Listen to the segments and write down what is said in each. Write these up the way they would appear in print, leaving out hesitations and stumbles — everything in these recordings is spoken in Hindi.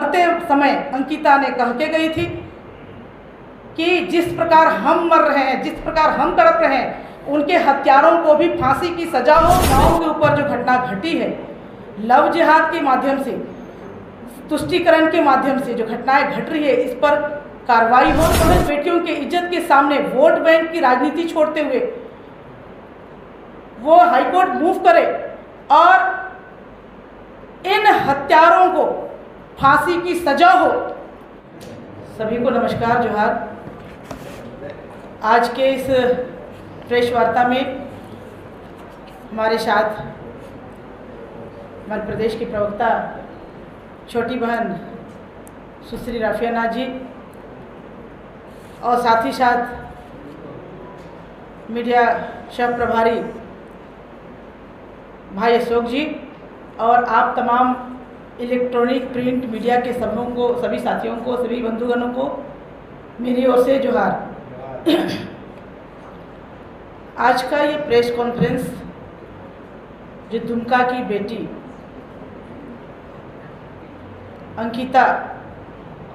मरते समय अंकिता ने कह के गई थी कि जिस प्रकार हम मर रहे हैं, जिस प्रकार हम तड़प रहे हैं, उनके हत्यारों को भी फांसी की सजा हो। गाँव के ऊपर जो घटना घटी है, लव जिहाद के माध्यम से, तुष्टीकरण के माध्यम से जो घटनाएं घट रही है, इस पर कार्रवाई हो। तो बेटियों की इज्जत के सामने वोट बैंक की राजनीति छोड़ते हुए वो हाईकोर्ट मूव करे और इन हत्यारों को फांसी की सजा हो। सभी को नमस्कार, जोहार। आज के इस प्रेस वार्ता में हमारे साथ मध्य प्रदेश की प्रवक्ता छोटी बहन सुश्री राफिया नाज जी और साथ ही साथ मीडिया सह प्रभारी भाई अशोक जी और आप तमाम इलेक्ट्रॉनिक प्रिंट मीडिया के सभी साथियों को, सभी बंधुगणों को मेरी ओर से जोहार। आज का ये प्रेस कॉन्फ्रेंस जो दुमका की बेटी अंकिता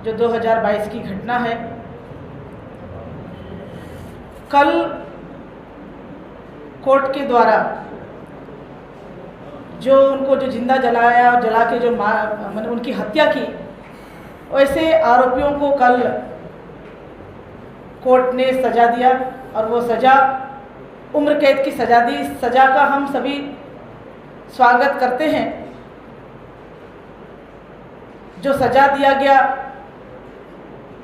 जो 2022 की घटना है, कल कोर्ट के द्वारा जो उनको जो जिंदा जलाया और जला के जो मतलब उनकी हत्या की, वैसे आरोपियों को कल कोर्ट ने सज़ा दिया और वो सज़ा उम्र कैद की सज़ा दी। इस सज़ा का हम सभी स्वागत करते हैं। जो सज़ा दिया गया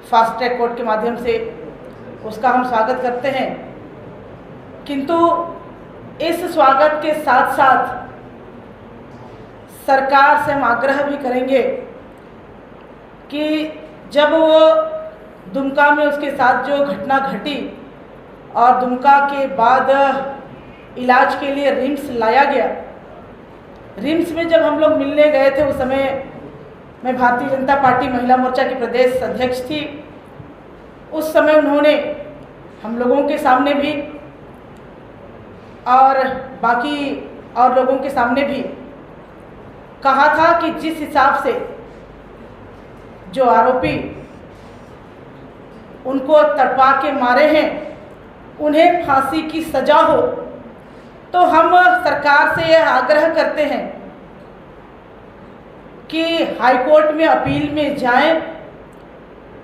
फास्ट ट्रैक कोर्ट के माध्यम से, उसका हम स्वागत करते हैं। किंतु इस स्वागत के साथ साथ सरकार से हम आग्रह भी करेंगे कि जब वो दुमका में उसके साथ जो घटना घटी और दुमका के बाद इलाज के लिए रिम्स लाया गया, रिम्स में जब हम लोग मिलने गए थे, उस समय मैं भारतीय जनता पार्टी महिला मोर्चा की प्रदेश अध्यक्ष थी। उस समय उन्होंने हम लोगों के सामने भी और बाकी और लोगों के सामने भी कहा था कि जिस हिसाब से जो आरोपी उनको तड़पा के मारे हैं, उन्हें फांसी की सजा हो। तो हम सरकार से यह आग्रह करते हैं कि हाईकोर्ट में अपील में जाएं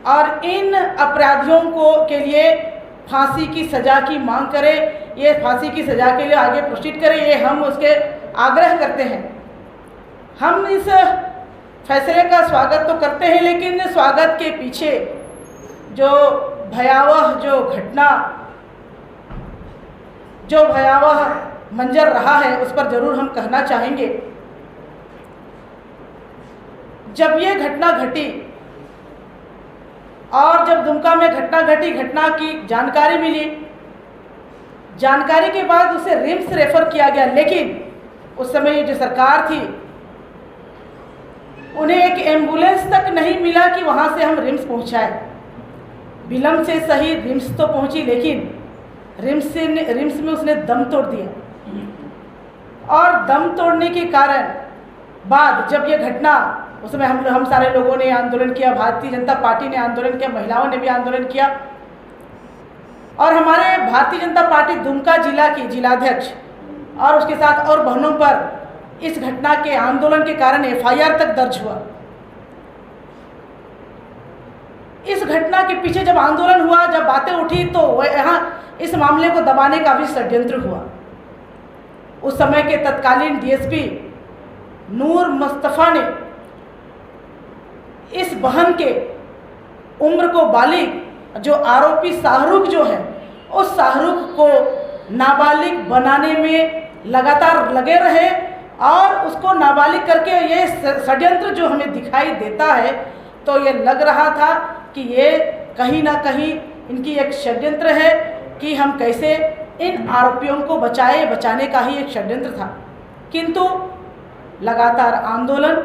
और इन अपराधियों को के लिए फांसी की सज़ा की मांग करें। ये फांसी की सज़ा के लिए आगे प्रोसीड करें, ये हम उसके आग्रह करते हैं। हम इस फैसले का स्वागत तो करते हैं, लेकिन स्वागत के पीछे जो भयावह मंजर रहा है, उस पर ज़रूर हम कहना चाहेंगे। जब ये घटना घटी और जब दुमका में घटना घटी, घटना की जानकारी मिली, जानकारी के बाद उसे रिम्स रेफर किया गया, लेकिन उस समय जो सरकार थी, उन्हें एक एम्बुलेंस तक नहीं मिला कि वहाँ से हम रिम्स पहुँचाए। विलम्ब से सही रिम्स तो पहुँची, लेकिन रिम्स में उसने दम तोड़ दिया और दम तोड़ने के कारण बाद जब ये घटना, उस समय हम सारे लोगों ने आंदोलन किया, भारतीय जनता पार्टी ने आंदोलन किया, महिलाओं ने भी आंदोलन किया और हमारे भारतीय जनता पार्टी दुमका जिला की जिलाध्यक्ष और उसके साथ और बहनों पर इस घटना के आंदोलन के कारण एफआईआर तक दर्ज हुआ। इस घटना के पीछे जब आंदोलन हुआ, जब बातें उठी, तो यहाँ इस मामले को दबाने का भी षड्यंत्र हुआ। उस समय के तत्कालीन डीएसपी नूर मुस्तफ़ा ने इस बहन के उम्र को बालिग जो आरोपी शाहरुख जो है, उस शाहरुख को नाबालिग बनाने में लगातार लगे रहे और उसको नाबालिग करके ये षड्यंत्र जो हमें दिखाई देता है, तो ये लग रहा था कि ये कहीं ना कहीं इनकी एक षड्यंत्र है कि हम कैसे इन आरोपियों को बचाने का ही एक षड्यंत्र था। किंतु लगातार आंदोलन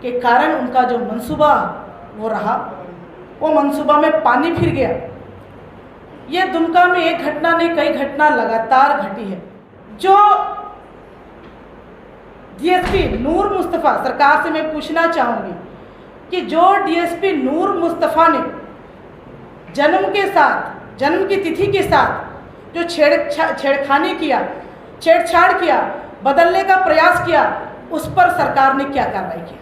के कारण उनका जो मंसूबा वो रहा, वो मंसूबा में पानी फिर गया। ये दुमका में एक घटना नहीं, कई घटना लगातार घटी है। जो डीएसपी नूर मुस्तफ़ा, सरकार से मैं पूछना चाहूँगी, कि जो डीएसपी नूर मुस्तफ़ा ने जन्म की तिथि के साथ जो छेड़छाड़ किया, बदलने का प्रयास किया, उस पर सरकार ने क्या कार्रवाई की?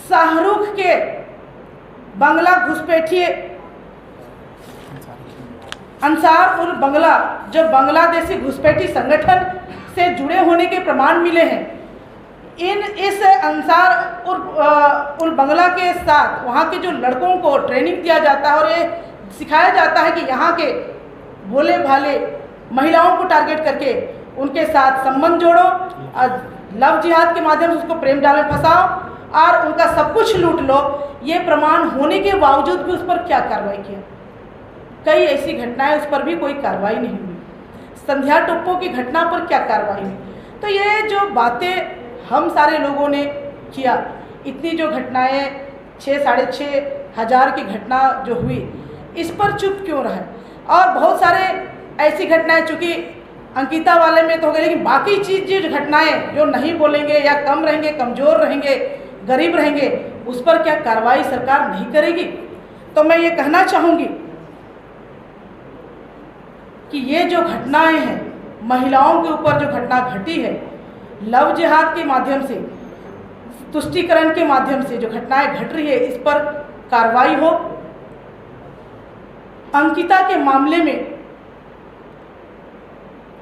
शाहरुख के बंगला घुसपैठिए अंसार उल बंगला, जो बांग्लादेशी घुसपैठी संगठन से जुड़े होने के प्रमाण मिले हैं, इस अंसार उल बंगला के साथ वहाँ के जो लड़कों को ट्रेनिंग दिया जाता है और ये सिखाया जाता है कि यहाँ के भोले भाले महिलाओं को टारगेट करके उनके साथ संबंध जोड़ो, लव जिहाद के माध्यम से उसको प्रेम जाल में फंसाओ और उनका सब कुछ लूट लो। ये प्रमाण होने के बावजूद भी उस पर क्या कार्रवाई किया? कई ऐसी घटनाएं, उस पर भी कोई कार्रवाई नहीं हुई। संध्या टोप्पो की घटना पर क्या कार्रवाई हुई? तो ये जो बातें हम सारे लोगों ने किया, इतनी जो घटनाएं 6,500 की घटना जो हुई, इस पर चुप क्यों रहे? और बहुत सारे ऐसी घटनाएं, चूँकि अंकिता वाले में तो हो गए, लेकिन बाकी चीज़ जो घटनाएं जो नहीं बोलेंगे या कम रहेंगे, कमज़ोर रहेंगे, गरीब रहेंगे, उस पर क्या कार्रवाई सरकार नहीं करेगी? तो मैं ये कहना चाहूँगी कि ये जो घटनाएं हैं, महिलाओं के ऊपर जो घटना घटी है, लव जिहाद के माध्यम से, तुष्टीकरण के माध्यम से जो घटनाएं घट रही है, इस पर कार्रवाई हो। अंकिता के मामले में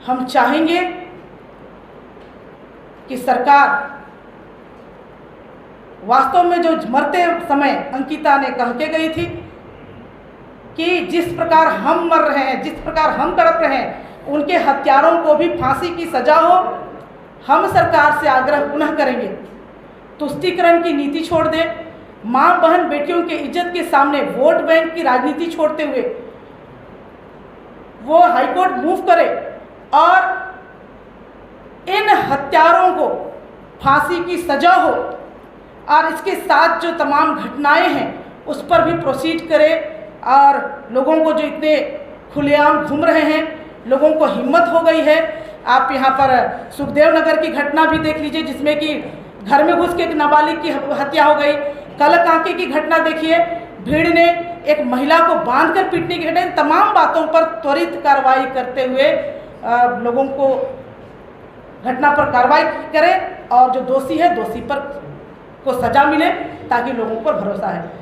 हम चाहेंगे कि सरकार वास्तव में जो मरते समय अंकिता ने कह के गई थी कि जिस प्रकार हम मर रहे हैं, जिस प्रकार हम तड़प रहे हैं, उनके हत्यारों को भी फांसी की सजा हो। हम सरकार से आग्रह पुनः करेंगे, तुष्टीकरण की नीति छोड़ दें, माँ बहन बेटियों के इज्जत के सामने वोट बैंक की राजनीति छोड़ते हुए वो हाईकोर्ट मूव करे और इन हत्यारों को फांसी की सजा हो, और इसके साथ जो तमाम घटनाएं हैं उस पर भी प्रोसीड करे। और लोगों को जो इतने खुलेआम घूम रहे हैं, लोगों को हिम्मत हो गई है। आप यहाँ पर सुखदेव नगर की घटना भी देख लीजिए, जिसमें कि घर में घुस के एक नाबालिग की हत्या हो गई। कलकांके की घटना देखिए, भीड़ ने एक महिला को बांधकर पीटने की घटना। तमाम बातों पर त्वरित कार्रवाई करते हुए लोगों को घटना पर कार्रवाई करें और जो दोषी है, दोषी पर को सजा मिले, ताकि लोगों पर भरोसा है।